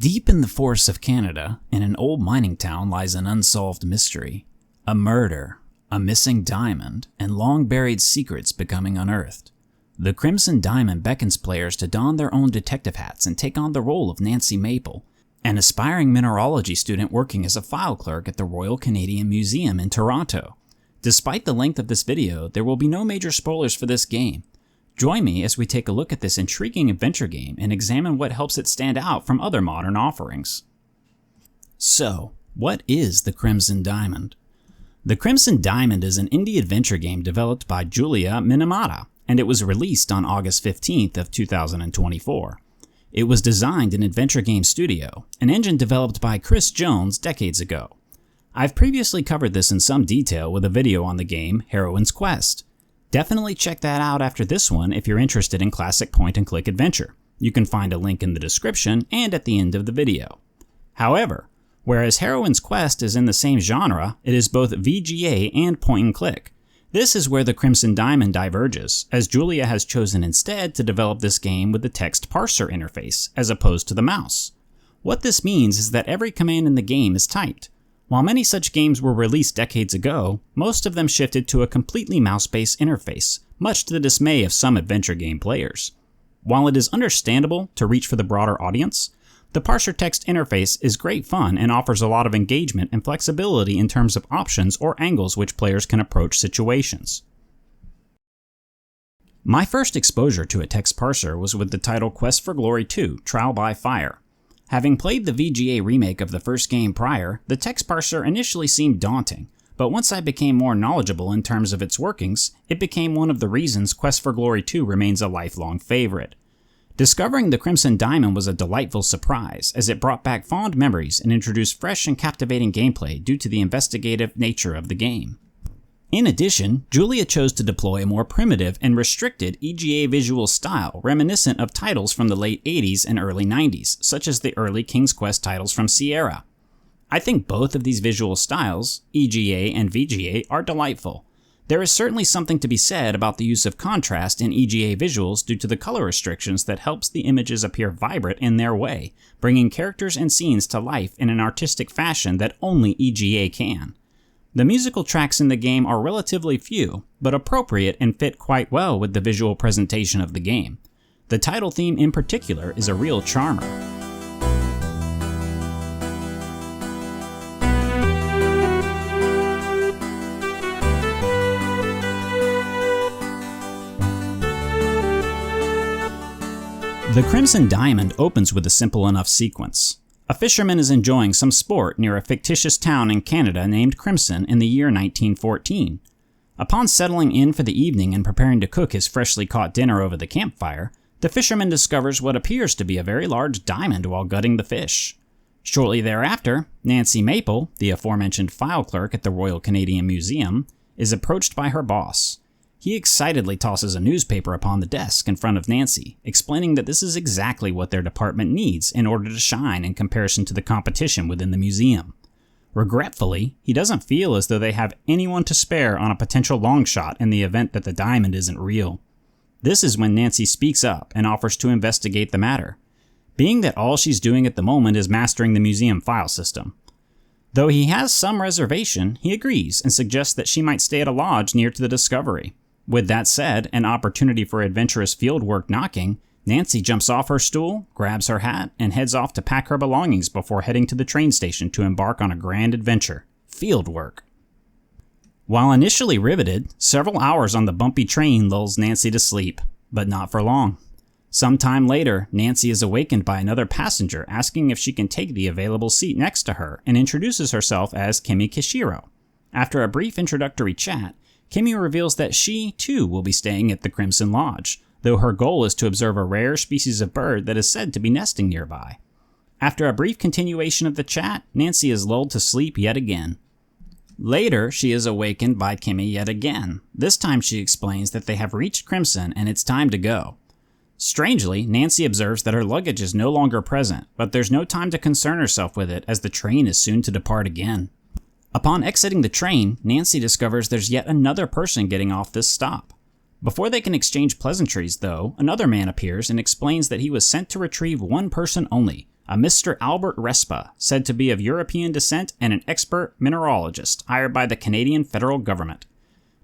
Deep in the forests of Canada, in an old mining town, lies an unsolved mystery. A murder, a missing diamond, and long-buried secrets becoming unearthed. The Crimson Diamond beckons players to don their own detective hats and take on the role of Nancy Maple, an aspiring mineralogy student working as a file clerk at the Royal Canadian Museum in Toronto. Despite the length of this video, there will be no major spoilers for this game. Join me as we take a look at this intriguing adventure game and examine what helps it stand out from other modern offerings. So, what is the Crimson Diamond? The Crimson Diamond is an indie adventure game developed by Julia Minamata, and it was released on August 15th of 2024. It was designed in Adventure Game Studio, an engine developed by Chris Jones decades ago. I've previously covered this in some detail with a video on the game Heroine's Quest. Definitely check that out after this one if you're interested in classic point-and-click adventure. You can find a link in the description and at the end of the video. However, whereas Heroine's Quest is in the same genre, it is both VGA and point-and-click. This is where the Crimson Diamond diverges, as Julia has chosen instead to develop this game with the text parser interface, as opposed to the mouse. What this means is that every command in the game is typed. While many such games were released decades ago, most of them shifted to a completely mouse-based interface, much to the dismay of some adventure game players. While it is understandable to reach for the broader audience, the parser text interface is great fun and offers a lot of engagement and flexibility in terms of options or angles which players can approach situations. My first exposure to a text parser was with the title Quest for Glory 2: Trial by Fire. Having played the VGA remake of the first game prior, the text parser initially seemed daunting, but once I became more knowledgeable in terms of its workings, it became one of the reasons Quest for Glory 2 remains a lifelong favorite. Discovering the Crimson Diamond was a delightful surprise, as it brought back fond memories and introduced fresh and captivating gameplay due to the investigative nature of the game. In addition, Julia chose to deploy a more primitive and restricted EGA visual style reminiscent of titles from the late 80s and early 90s, such as the early King's Quest titles from Sierra. I think both of these visual styles, EGA and VGA, are delightful. There is certainly something to be said about the use of contrast in EGA visuals due to the color restrictions that helps the images appear vibrant in their way, bringing characters and scenes to life in an artistic fashion that only EGA can. The musical tracks in the game are relatively few, but appropriate and fit quite well with the visual presentation of the game. The title theme in particular is a real charmer. The Crimson Diamond opens with a simple enough sequence. A fisherman is enjoying some sport near a fictitious town in Canada named Crimson in the year 1914. Upon settling in for the evening and preparing to cook his freshly caught dinner over the campfire, the fisherman discovers what appears to be a very large diamond while gutting the fish. Shortly thereafter, Nancy Maple, the aforementioned file clerk at the Royal Canadian Museum, is approached by her boss. He excitedly tosses a newspaper upon the desk in front of Nancy, explaining that this is exactly what their department needs in order to shine in comparison to the competition within the museum. Regretfully, he doesn't feel as though they have anyone to spare on a potential long shot in the event that the diamond isn't real. This is when Nancy speaks up and offers to investigate the matter, being that all she's doing at the moment is mastering the museum file system. Though he has some reservation, he agrees and suggests that she might stay at a lodge near to the discovery. With that said, an opportunity for adventurous fieldwork knocking, Nancy jumps off her stool, grabs her hat, and heads off to pack her belongings before heading to the train station to embark on a grand adventure: fieldwork. While initially riveted, several hours on the bumpy train lulls Nancy to sleep, but not for long. Sometime later, Nancy is awakened by another passenger asking if she can take the available seat next to her and introduces herself as Kimi Kishiro. After a brief introductory chat, Kimi reveals that she, too, will be staying at the Crimson Lodge, though her goal is to observe a rare species of bird that is said to be nesting nearby. After a brief continuation of the chat, Nancy is lulled to sleep yet again. Later, she is awakened by Kimi yet again. This time she explains that they have reached Crimson and it's time to go. Strangely, Nancy observes that her luggage is no longer present, but there's no time to concern herself with it as the train is soon to depart again. Upon exiting the train, Nancy discovers there's yet another person getting off this stop. Before they can exchange pleasantries, though, another man appears and explains that he was sent to retrieve one person only, a Mr. Albert Respa, said to be of European descent and an expert mineralogist hired by the Canadian federal government.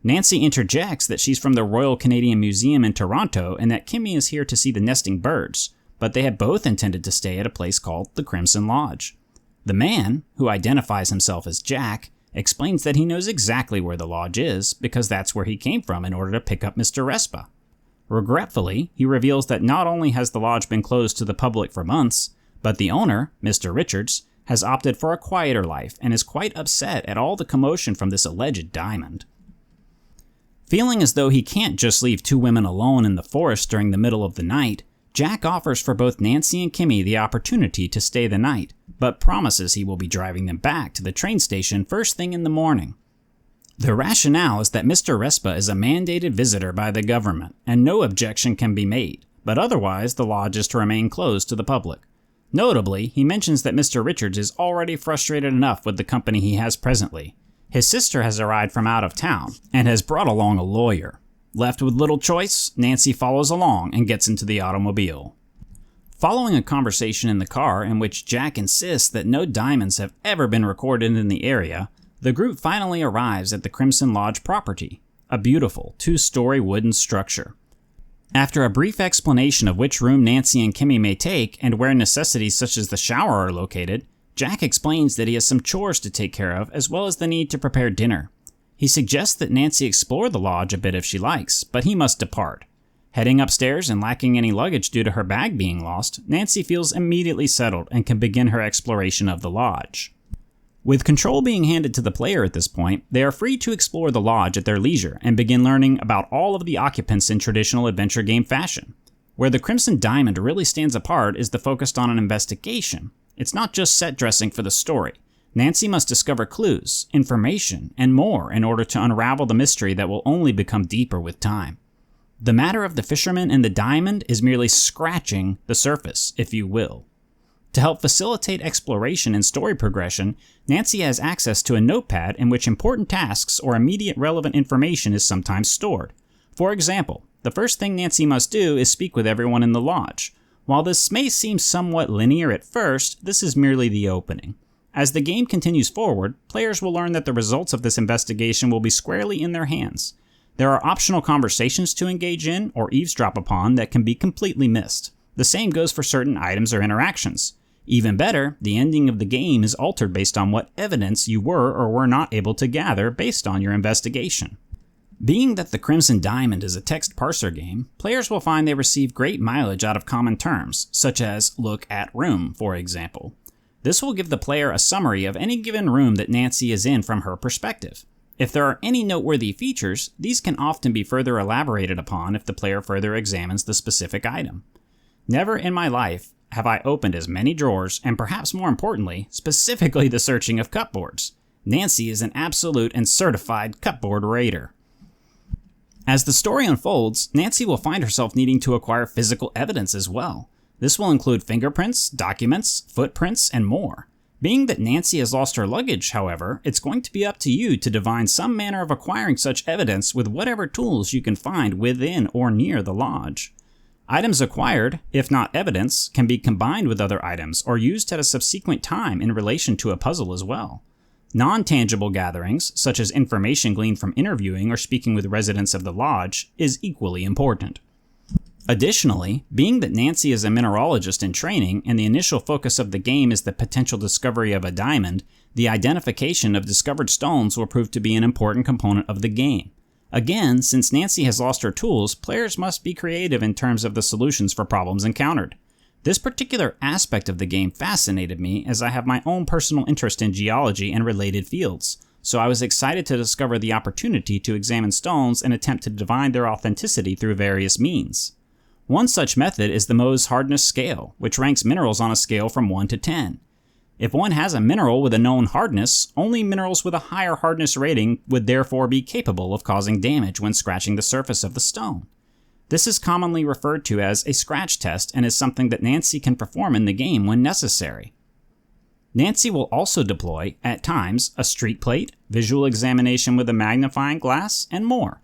Nancy interjects that she's from the Royal Canadian Museum in Toronto and that Kimmy is here to see the nesting birds, but they had both intended to stay at a place called the Crimson Lodge. The man, who identifies himself as Jack, explains that he knows exactly where the lodge is because that's where he came from in order to pick up Mr. Respa. Regretfully, he reveals that not only has the lodge been closed to the public for months, but the owner, Mr. Richards, has opted for a quieter life and is quite upset at all the commotion from this alleged diamond. Feeling as though he can't just leave two women alone in the forest during the middle of the night, Jack offers for both Nancy and Kimmy the opportunity to stay the night, but promises he will be driving them back to the train station first thing in the morning. The rationale is that Mr. Respa is a mandated visitor by the government, and no objection can be made, but otherwise the lodge is to remain closed to the public. Notably, he mentions that Mr. Richards is already frustrated enough with the company he has presently. His sister has arrived from out of town, and has brought along a lawyer. Left with little choice, Nancy follows along and gets into the automobile. Following a conversation in the car in which Jack insists that no diamonds have ever been recorded in the area, the group finally arrives at the Crimson Lodge property, a beautiful two-story wooden structure. After a brief explanation of which room Nancy and Kimmy may take and where necessities such as the shower are located, Jack explains that he has some chores to take care of as well as the need to prepare dinner. He suggests that Nancy explore the lodge a bit if she likes, but he must depart. Heading upstairs and lacking any luggage due to her bag being lost, Nancy feels immediately settled and can begin her exploration of the lodge. With control being handed to the player at this point, they are free to explore the lodge at their leisure and begin learning about all of the occupants in traditional adventure game fashion. Where the Crimson Diamond really stands apart is the focus on an investigation. It's not just set dressing for the story. Nancy must discover clues, information, and more in order to unravel the mystery that will only become deeper with time. The matter of the fisherman and the diamond is merely scratching the surface, if you will. To help facilitate exploration and story progression, Nancy has access to a notepad in which important tasks or immediate relevant information is sometimes stored. For example, the first thing Nancy must do is speak with everyone in the lodge. While this may seem somewhat linear at first, this is merely the opening. As the game continues forward, players will learn that the results of this investigation will be squarely in their hands. There are optional conversations to engage in or eavesdrop upon that can be completely missed. The same goes for certain items or interactions. Even better, the ending of the game is altered based on what evidence you were or were not able to gather based on your investigation. Being that the Crimson Diamond is a text parser game, players will find they receive great mileage out of common terms, such as look at room, for example. This will give the player a summary of any given room that Nancy is in from her perspective. If there are any noteworthy features, these can often be further elaborated upon if the player further examines the specific item. Never in my life have I opened as many drawers, and perhaps more importantly, specifically the searching of cupboards. Nancy is an absolute and certified cupboard raider. As the story unfolds, Nancy will find herself needing to acquire physical evidence as well. This will include fingerprints, documents, footprints, and more. Being that Nancy has lost her luggage, however, it's going to be up to you to divine some manner of acquiring such evidence with whatever tools you can find within or near the lodge. Items acquired, if not evidence, can be combined with other items or used at a subsequent time in relation to a puzzle as well. Non-tangible gatherings, such as information gleaned from interviewing or speaking with residents of the lodge, is equally important. Additionally, being that Nancy is a mineralogist in training and the initial focus of the game is the potential discovery of a diamond, the identification of discovered stones will prove to be an important component of the game. Again, since Nancy has lost her tools, players must be creative in terms of the solutions for problems encountered. This particular aspect of the game fascinated me as I have my own personal interest in geology and related fields, so I was excited to discover the opportunity to examine stones and attempt to divine their authenticity through various means. One such method is the Mohs hardness scale, which ranks minerals on a scale from 1 to 10. If one has a mineral with a known hardness, only minerals with a higher hardness rating would therefore be capable of causing damage when scratching the surface of the stone. This is commonly referred to as a scratch test and is something that Nancy can perform in the game when necessary. Nancy will also deploy, at times, a street plate, visual examination with a magnifying glass, and more.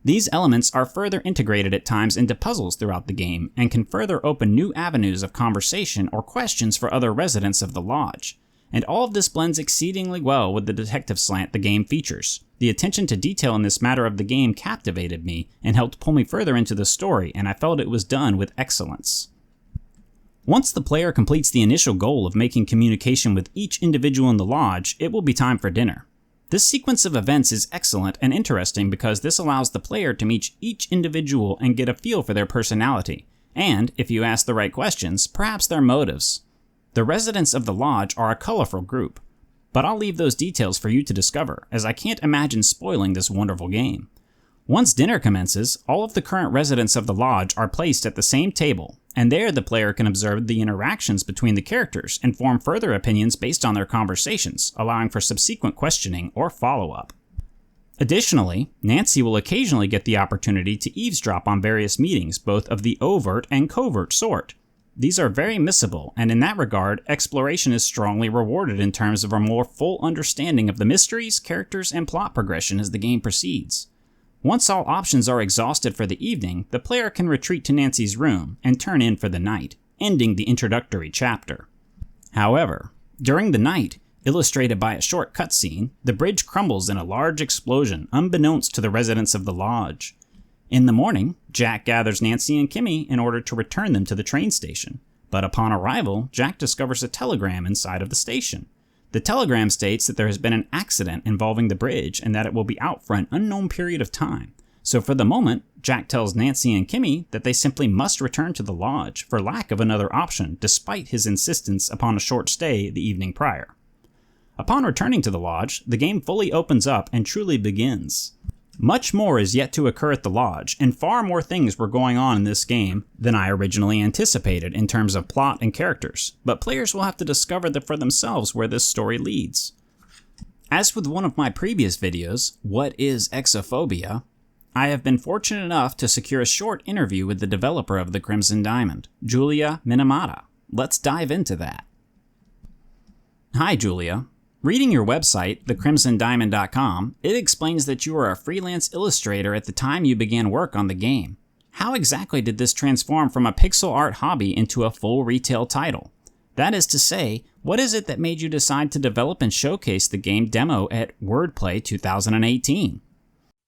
These elements are further integrated at times into puzzles throughout the game, and can further open new avenues of conversation or questions for other residents of the lodge. And all of this blends exceedingly well with the detective slant the game features. The attention to detail in this matter of the game captivated me and helped pull me further into the story, and I felt it was done with excellence. Once the player completes the initial goal of making communication with each individual in the lodge, it will be time for dinner. This sequence of events is excellent and interesting because this allows the player to meet each individual and get a feel for their personality, and, if you ask the right questions, perhaps their motives. The residents of the lodge are a colorful group, but I'll leave those details for you to discover, as I can't imagine spoiling this wonderful game. Once dinner commences, all of the current residents of the lodge are placed at the same table, and there the player can observe the interactions between the characters and form further opinions based on their conversations, allowing for subsequent questioning or follow-up. Additionally, Nancy will occasionally get the opportunity to eavesdrop on various meetings, both of the overt and covert sort. These are very missable, and in that regard, exploration is strongly rewarded in terms of a more full understanding of the mysteries, characters, and plot progression as the game proceeds. Once all options are exhausted for the evening, the player can retreat to Nancy's room and turn in for the night, ending the introductory chapter. However, during the night, illustrated by a short cutscene, the bridge crumbles in a large explosion unbeknownst to the residents of the lodge. In the morning, Jack gathers Nancy and Kimmy in order to return them to the train station, but upon arrival, Jack discovers a telegram inside of the station. The telegram states that there has been an accident involving the bridge and that it will be out for an unknown period of time. So for the moment, Jack tells Nancy and Kimmy that they simply must return to the lodge for lack of another option, despite his insistence upon a short stay the evening prior. Upon returning to the lodge, the game fully opens up and truly begins. Much more is yet to occur at the lodge, and far more things were going on in this game than I originally anticipated in terms of plot and characters, but players will have to discover for themselves where this story leads. As with one of my previous videos, What is Exophobia?, I have been fortunate enough to secure a short interview with the developer of the Crimson Diamond, Julia Minamata. Let's dive into that. Hi Julia. Reading your website, thecrimsondiamond.com, it explains that you were a freelance illustrator at the time you began work on the game. How exactly did this transform from a pixel art hobby into a full retail title? That is to say, what is it that made you decide to develop and showcase the game demo at Wordplay 2018?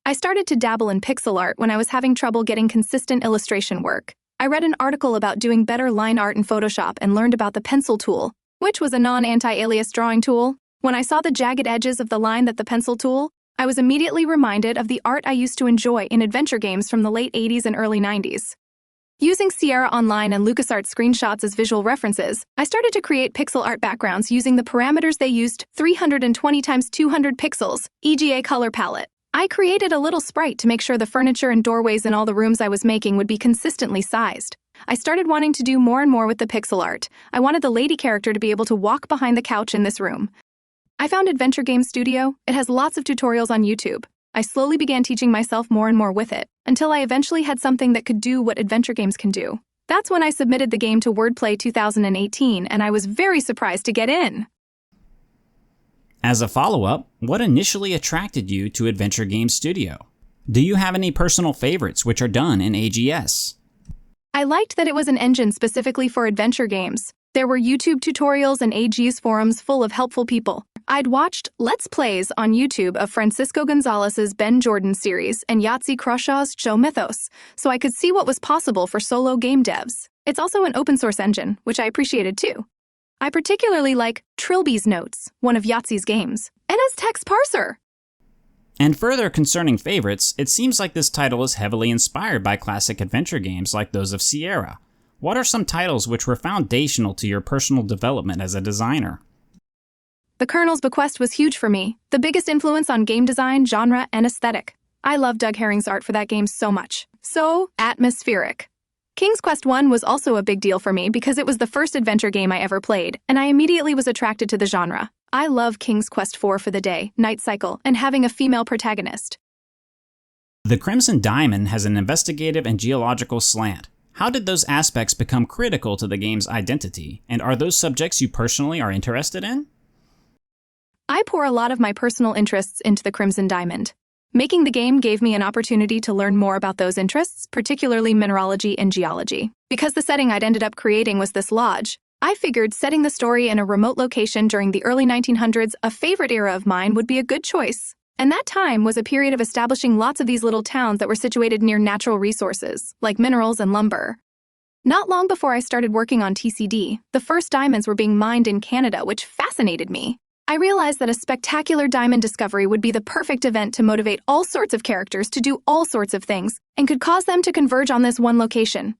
I started to dabble in pixel art when I was having trouble getting consistent illustration work. I read an article about doing better line art in Photoshop and learned about the pencil tool, which was a non-anti-alias drawing tool. When I saw the jagged edges of the line that the pencil tool, I was immediately reminded of the art I used to enjoy in adventure games from the late 80s and early 90s. Using Sierra Online and LucasArts screenshots as visual references, I started to create pixel art backgrounds using the parameters they used 320 x 200 pixels, EGA color palette. I created a little sprite to make sure the furniture and doorways in all the rooms I was making would be consistently sized. I started wanting to do more and more with the pixel art. I wanted the lady character to be able to walk behind the couch in this room. I found Adventure Game Studio. It has lots of tutorials on YouTube. I slowly began teaching myself more and more with it, until I eventually had something that could do what adventure games can do. That's when I submitted the game to Wordplay 2018, and I was very surprised to get in. As a follow-up, what initially attracted you to Adventure Game Studio? Do you have any personal favorites which are done in AGS? I liked that it was an engine specifically for adventure games. There were YouTube tutorials and AGS forums full of helpful people. I'd watched Let's Plays on YouTube of Francisco Gonzalez's Ben Jordan series and Yahtzee Crushaw's Show Mythos, so I could see what was possible for solo game devs. It's also an open source engine, which I appreciated too. I particularly like Trilby's Notes, one of Yahtzee's games, and as text parser. And further concerning favorites, it seems like this title is heavily inspired by classic adventure games like those of Sierra. What are some titles which were foundational to your personal development as a designer? The Colonel's Bequest was huge for me, the biggest influence on game design, genre, and aesthetic. I love Doug Herring's art for that game so much. So atmospheric. King's Quest I was also a big deal for me because it was the first adventure game I ever played, and I immediately was attracted to the genre. I love King's Quest IV for the day, Night Cycle, and having a female protagonist. The Crimson Diamond has an investigative and geological slant. How did those aspects become critical to the game's identity, and are those subjects you personally are interested in? I pour a lot of my personal interests into the Crimson Diamond. Making the game gave me an opportunity to learn more about those interests, particularly mineralogy and geology. Because the setting I'd ended up creating was this lodge, I figured setting the story in a remote location during the early 1900s, a favorite era of mine, would be a good choice. And that time was a period of establishing lots of these little towns that were situated near natural resources, like minerals and lumber. Not long before I started working on TCD, the first diamonds were being mined in Canada, which fascinated me. I realized that a spectacular diamond discovery would be the perfect event to motivate all sorts of characters to do all sorts of things, and could cause them to converge on this one location.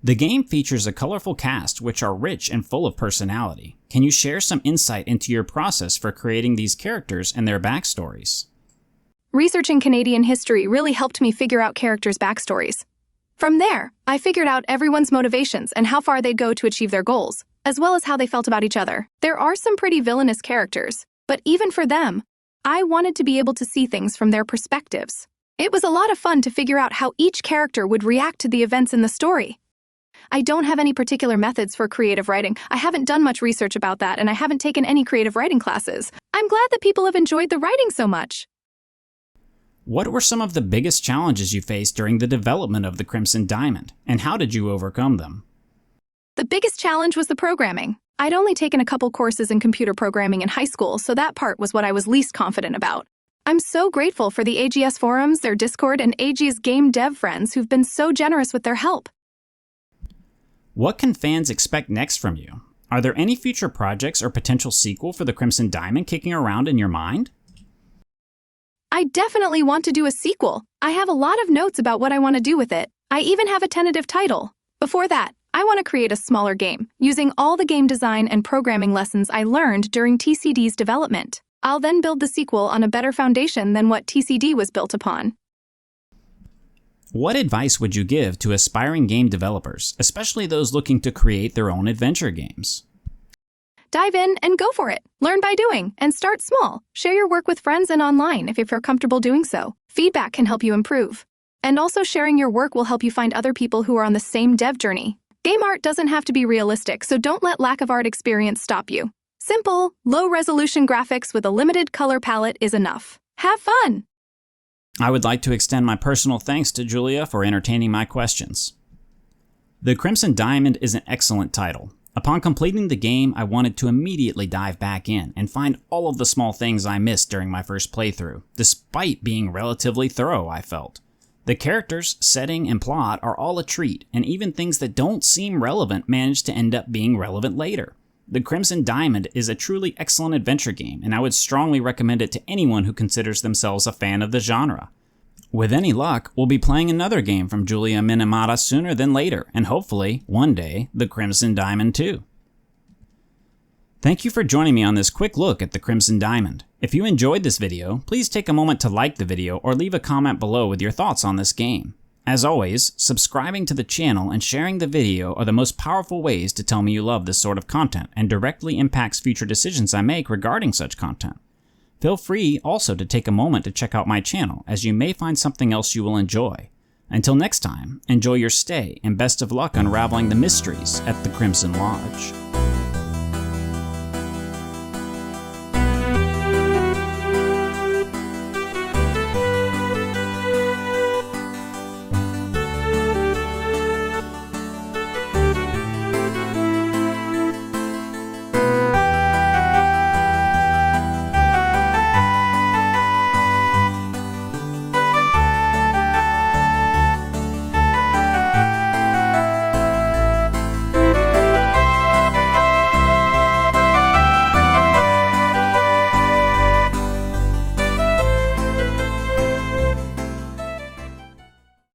The game features a colorful cast which are rich and full of personality. Can you share some insight into your process for creating these characters and their backstories? Researching Canadian history really helped me figure out characters' backstories. From there, I figured out everyone's motivations and how far they'd go to achieve their goals, as well as how they felt about each other. There are some pretty villainous characters, but even for them, I wanted to be able to see things from their perspectives. It was a lot of fun to figure out how each character would react to the events in the story. I don't have any particular methods for creative writing. I haven't done much research about that, and I haven't taken any creative writing classes. I'm glad that people have enjoyed the writing so much. What were some of the biggest challenges you faced during the development of the Crimson Diamond, and how did you overcome them? The biggest challenge was the programming. I'd only taken a couple courses in computer programming in high school, so that part was what I was least confident about. I'm so grateful for the AGS forums, their Discord, and AGS game dev friends who've been so generous with their help. What can fans expect next from you? Are there any future projects or potential sequel for the Crimson Diamond kicking around in your mind? I definitely want to do a sequel. I have a lot of notes about what I want to do with it. I even have a tentative title. Before that, I want to create a smaller game, using all the game design and programming lessons I learned during TCD's development. I'll then build the sequel on a better foundation than what TCD was built upon. What advice would you give to aspiring game developers, especially those looking to create their own adventure games? Dive in and go for it. Learn by doing, and start small. Share your work with friends and online if you feel comfortable doing so. Feedback can help you improve. And also sharing your work will help you find other people who are on the same dev journey. Game art doesn't have to be realistic, so don't let lack of art experience stop you. Simple, low-resolution graphics with a limited color palette is enough. Have fun! I would like to extend my personal thanks to Julia for entertaining my questions. The Crimson Diamond is an excellent title. Upon completing the game, I wanted to immediately dive back in and find all of the small things I missed during my first playthrough, despite being relatively thorough, I felt. The characters, setting, and plot are all a treat, and even things that don't seem relevant manage to end up being relevant later. The Crimson Diamond is a truly excellent adventure game, and I would strongly recommend it to anyone who considers themselves a fan of the genre. With any luck, we'll be playing another game from Julia Minamata sooner than later, and hopefully, one day, the Crimson Diamond too. Thank you for joining me on this quick look at the Crimson Diamond. If you enjoyed this video, please take a moment to like the video or leave a comment below with your thoughts on this game. As always, subscribing to the channel and sharing the video are the most powerful ways to tell me you love this sort of content and directly impacts future decisions I make regarding such content. Feel free also to take a moment to check out my channel, as you may find something else you will enjoy. Until next time, enjoy your stay and best of luck unraveling the mysteries at the Crimson Lodge.